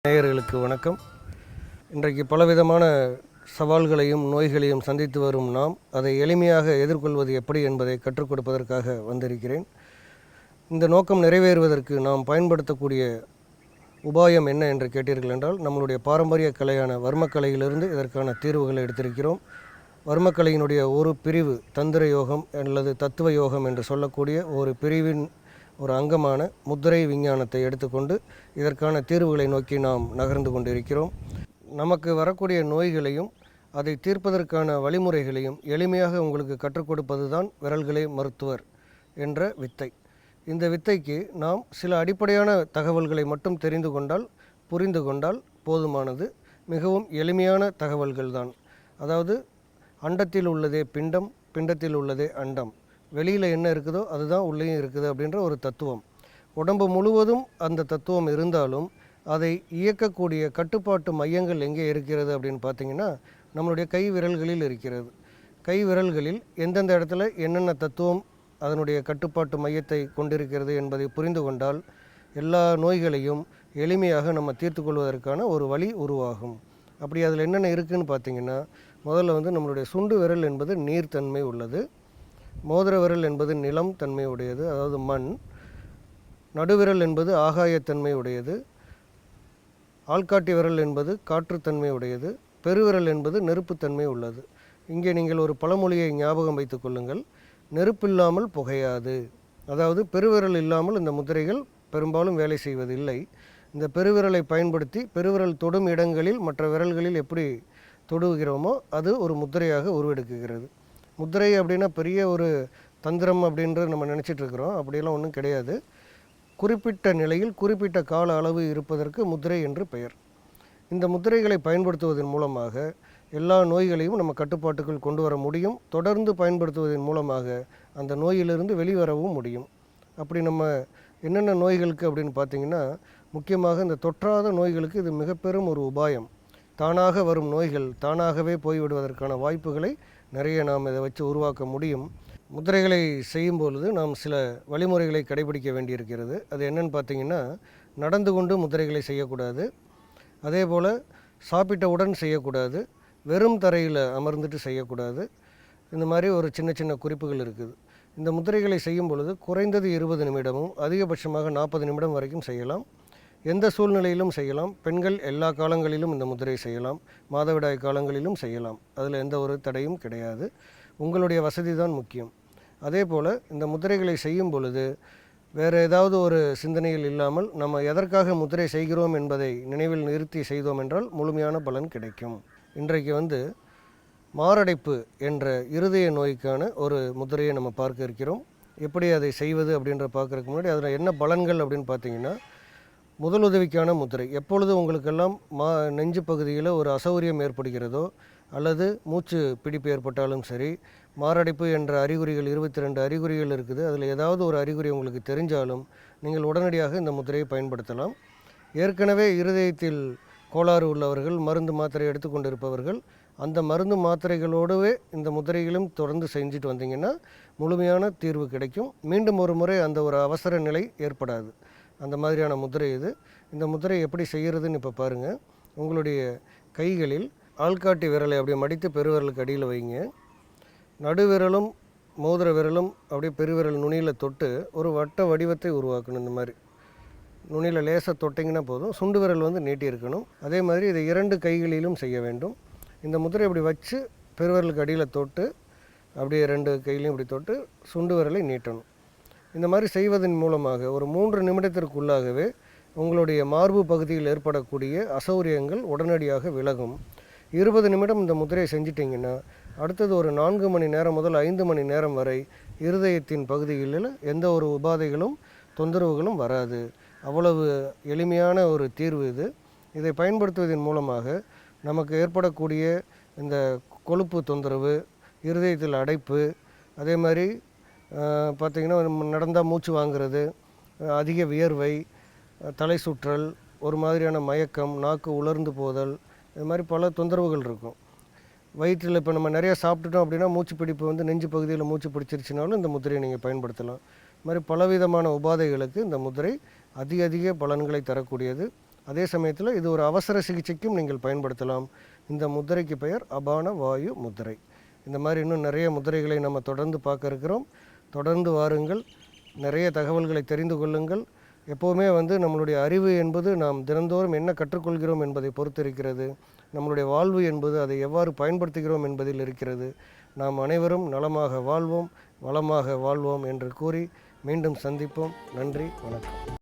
நேயர்களுக்கு வணக்கம். இன்றைக்கு பலவிதமான சவால்களையும் நோய்களையும் சந்தித்து வரும் நாம் அதை எளிமையாக எதிர்கொள்வது எப்படி என்பதை கற்றுக் கொடுப்பதற்காக வந்திருக்கிறேன். இந்த நோக்கம் நிறைவேறுவதற்கு நாம் பயன்படுத்தக்கூடிய உபாயம் என்ன என்று கேட்டீர்கள் என்றால், நம்மளுடைய பாரம்பரிய கலையான வர்மக்கலையிலிருந்து இதற்கான தீர்வுகளை எடுத்திருக்கிறோம். வர்மக்கலையினுடைய ஒரு பிரிவு தந்திர யோகம் அல்லது தத்துவ யோகம் என்று சொல்லக்கூடிய ஒரு பிரிவின் ஒரு அங்கமான முத்திரை விஞ்ஞானத்தை எடுத்துக்கொண்டு இதற்கான தீர்வுகளை நோக்கி நாம் நகர்ந்து கொண்டிருக்கிறோம். நமக்கு வரக்கூடிய நோய்களையும் அதை தீர்ப்பதற்கான வழிமுறைகளையும் எளிமையாக உங்களுக்கு கற்றுக் கொடுப்பது தான் விரல்களே மருத்துவர் என்ற வித்தை. இந்த வித்தைக்கு நாம் சில அடிப்படையான தகவல்களை மட்டும் தெரிந்து கொண்டால் புரிந்து கொண்டால் போதுமானது. மிகவும் எளிமையான தகவல்கள் தான். அதாவது அண்டத்தில் உள்ளதே பிண்டம், பிண்டத்தில் உள்ளதே அண்டம், வெளியில் என்ன இருக்குதோ அதுதான் உள்ளேயும் இருக்குது அப்படின்ற ஒரு தத்துவம். உடம்பு முழுவதும் அந்த தத்துவம் இருந்தாலும் அதை இயக்கக்கூடிய கட்டுப்பாட்டு மையங்கள் எங்கே இருக்கிறது அப்படின்னு பார்த்திங்கன்னா, நம்மளுடைய கை விரல்களில் இருக்கிறது. கை விரல்களில் எந்தெந்த இடத்துல என்னென்ன தத்துவம் அதனுடைய கட்டுப்பாட்டு மையத்தை கொண்டிருக்கிறது என்பதை புரிந்து கொண்டால் எல்லா நோய்களையும் எளிமையாக நம்ம தீர்த்து கொள்வதற்கான ஒரு வழி உருவாகும். அப்படி அதில் என்னென்ன இருக்குதுன்னு பார்த்திங்கன்னா, முதல்ல நம்மளுடைய சுண்டு விரல் என்பது நீர்த்தன்மை உள்ளது. மோதிர விரல் என்பது நிலம் தன்மை உடையது, அதாவது மண். நடுவிரல் என்பது ஆகாயத்தன்மை உடையது. ஆள்காட்டி விரல் என்பது காற்றுத்தன்மை உடையது. பெருவிரல் என்பது நெருப்புத்தன்மை உள்ளது. இங்கே நீங்கள் ஒரு பழமொழியை ஞாபகம் வைத்து கொள்ளுங்கள். நெருப்பில்லாமல் புகையாது. அதாவது பெருவிரல் இல்லாமல் இந்த முத்திரைகள் பெரும்பாலும் வேலை செய்வதில்லை. இந்த பெருவிரலை பயன்படுத்தி பெருவிரல் தொடும் இடங்களில் மற்ற விரல்களில் எப்படி தொடுகிறோமோ அது ஒரு முத்திரையாக உருவெடுக்குகிறது. முத்திரை அப்படின்னா பெரிய ஒரு தந்திரம் அப்படின்றது நம்ம நினச்சிட்ருக்கிறோம். அப்படியெல்லாம் ஒன்றும் கிடையாது. குறிப்பிட்ட நிலையில் குறிப்பிட்ட கால அளவு இருப்பதற்கு முத்திரை என்று பெயர். இந்த முத்திரைகளை பயன்படுத்துவதன் மூலமாக எல்லா நோய்களையும் நம்ம கட்டுப்பாட்டுக்குள் கொண்டு வர முடியும். தொடர்ந்து பயன்படுத்துவதன் மூலமாக அந்த நோயிலிருந்து வெளிவரவும் முடியும். அப்படி நம்ம என்னென்ன நோய்களுக்கு அப்படின்னு பார்த்திங்கன்னா, முக்கியமாக இந்த தொற்றாத நோய்களுக்கு இது மிக பெரும் ஒரு உபாயம். தானாக வரும் நோய்கள் தானாகவே போய்விடுவதற்கான வாய்ப்புகளை நிறைய நாம் இதை வச்சு உருவாக்க முடியும். முத்திரைகளை செய்யும் பொழுது நாம் சில வழிமுறைகளை கடைபிடிக்க வேண்டியிருக்கிறது. அது என்னென்னு பார்த்திங்கன்னா, நடந்து கொண்டு முத்திரைகளை செய்யக்கூடாது. அதே போல் சாப்பிட்டவுடன் செய்யக்கூடாது. வெறும் தரையில் அமர்ந்துட்டு செய்யக்கூடாது. இந்த மாதிரி ஒரு சின்ன சின்ன குறிப்புகள் இருக்குது. இந்த முத்திரைகளை செய்யும் பொழுது குறைந்தது 20 நிமிடமும் அதிகபட்சமாக 40 நிமிடம் வரைக்கும் செய்யலாம். எந்த சூழ்நிலையிலும் செய்யலாம். பெண்கள் எல்லா காலங்களிலும் இந்த முத்திரை செய்யலாம். மாதவிடாய் காலங்களிலும் செய்யலாம். அதில் எந்த ஒரு தடையும் கிடையாது. உங்களுடைய வசதி தான் முக்கியம். அதே போல் இந்த முத்திரைகளை செய்யும் பொழுது வேறு ஏதாவது ஒரு சிந்தனையில் இல்லாமல் நம்ம எதற்காக முத்திரை செய்கிறோம் என்பதை நினைவில் நிறுத்தி செய்தோம் என்றால் முழுமையான பலன் கிடைக்கும். இன்றைக்கு மாரடைப்பு என்ற இருதய நோய்க்கான ஒரு முத்திரையை நம்ம பார்க்க இருக்கிறோம். எப்படி அதை செய்வது அப்படின்ற பார்க்குறதுக்கு முன்னாடி அதில் என்ன பலன்கள் அப்படின்னு பார்த்திங்கன்னா, முதலுதவிக்கான முத்திரை. எப்பொழுது உங்களுக்கெல்லாம் நெஞ்சு பகுதியில் ஒரு அசௌகரியம் ஏற்படுகிறதோ அல்லது மூச்சு பிடிப்பு ஏற்பட்டாலும் சரி, மாரடைப்பு என்ற அறிகுறிகள் 22 அறிகுறிகள் இருக்குது. அதில் ஏதாவது ஒரு அறிகுறி உங்களுக்கு தெரிஞ்சாலும் நீங்கள் உடனடியாக இந்த முத்திரையை பயன்படுத்தலாம். ஏற்கனவே இருதயத்தில் கோளாறு உள்ளவர்கள், மருந்து மாத்திரை எடுத்துக்கொண்டிருப்பவர்கள், அந்த மருந்து மாத்திரைகளோடவே இந்த முத்திரைகளும் தொடர்ந்து செஞ்சுட்டு வந்தீங்கன்னா முழுமையான தீர்வு கிடைக்கும். மீண்டும் ஒரு முறை அந்த ஒரு அவசர நிலை ஏற்படாது. அந்த மாதிரியான முத்திரை இது. இந்த முத்திரை எப்படி செய்கிறதுன்னு இப்போ பாருங்கள். உங்களுடைய கைகளில் ஆள்காட்டி விரலை அப்படியே மடித்து பெருவிரலுக்கு அடியில் வைங்க. நடுவிரலும் மோதிர விரலும் அப்படியே பெருவிரல் நுனியில் தொட்டு ஒரு வட்ட வடிவத்தை உருவாக்கணும். இந்த மாதிரி நுனியில் லேசாக தொட்டிங்கன்னா போதும். சுண்டு விரல் நீட்டி இருக்கணும். அதே மாதிரி இதை 2 கைகளிலும் செய்ய வேண்டும். இந்த முத்திரை இப்படி வச்சு பெருவிரலுக்கு அடியில் தொட்டு அப்படியே 2 கையிலையும் இப்படி தொட்டு சுண்டு விரலை நீட்டணும். இந்த மாதிரி செய்வதன் மூலமாக ஒரு 3 நிமிடத்திற்குள்ளாகவே உங்களுடைய மார்பு பகுதியில் ஏற்படக்கூடிய அசௌகரியங்கள் உடனடியாக விலகும். 20 நிமிடம் இந்த முத்திரையை செஞ்சிட்டிங்கன்னா அடுத்தது ஒரு 4 மணி நேரம் முதல் 5 மணி நேரம் வரை இருதயத்தின் பகுதிகளில் எந்த ஒரு உபாதைகளும் தொந்தரவுகளும் வராது. அவ்வளவு எளிமையான ஒரு தீர்வு இது. இதை பயன்படுத்துவதன் மூலமாக நமக்கு ஏற்படக்கூடிய இந்த கொழுப்பு தொந்தரவு, இருதயத்தில் அடைப்பு, அதே மாதிரி பார்த்திங்கன்னா நடந்தால் மூச்சு வாங்கிறது, அதிக வியர்வை, தலை சுற்றல், ஒரு மாதிரியான மயக்கம், நாக்கு உலர்ந்து போதல், இது மாதிரி பல தொந்தரவுகள் இருக்கும். வயிற்றில் இப்போ நம்ம நிறையா சாப்பிட்டுட்டோம் அப்படின்னா மூச்சு பிடிப்பு நெஞ்சு பகுதியில் மூச்சு பிடிச்சிருச்சுனாலும் இந்த முத்திரையை நீங்கள் பயன்படுத்தலாம். இது மாதிரி பலவிதமான உபாதைகளுக்கு இந்த முத்திரை அதிக பலன்களை தரக்கூடியது. அதே சமயத்தில் இது ஒரு அவசர சிகிச்சைக்கும் நீங்கள் பயன்படுத்தலாம். இந்த முத்திரைக்கு பெயர் அபான வாயு முத்திரை. இந்த மாதிரி இன்னும் நிறைய முத்திரைகளை நம்ம தொடர்ந்து பார்க்க இருக்கிறோம். தொடர்ந்து வாருங்கள், நிறைய தகவல்களை தெரிந்து கொள்ளுங்கள். எப்போவுமே நம்மளுடைய அறிவு என்பது நாம் தினந்தோறும் என்ன கற்றுக்கொள்கிறோம் என்பதை பொறுத்து இருக்கிறது. நம்மளுடைய வாழ்வு என்பது அதை எவ்வாறு பயன்படுத்துகிறோம் என்பதில் இருக்கிறது. நாம் அனைவரும் நலமாக வாழ்வோம், வளமாக வாழ்வோம் என்று கூறி மீண்டும் சந்திப்போம். நன்றி, வணக்கம்.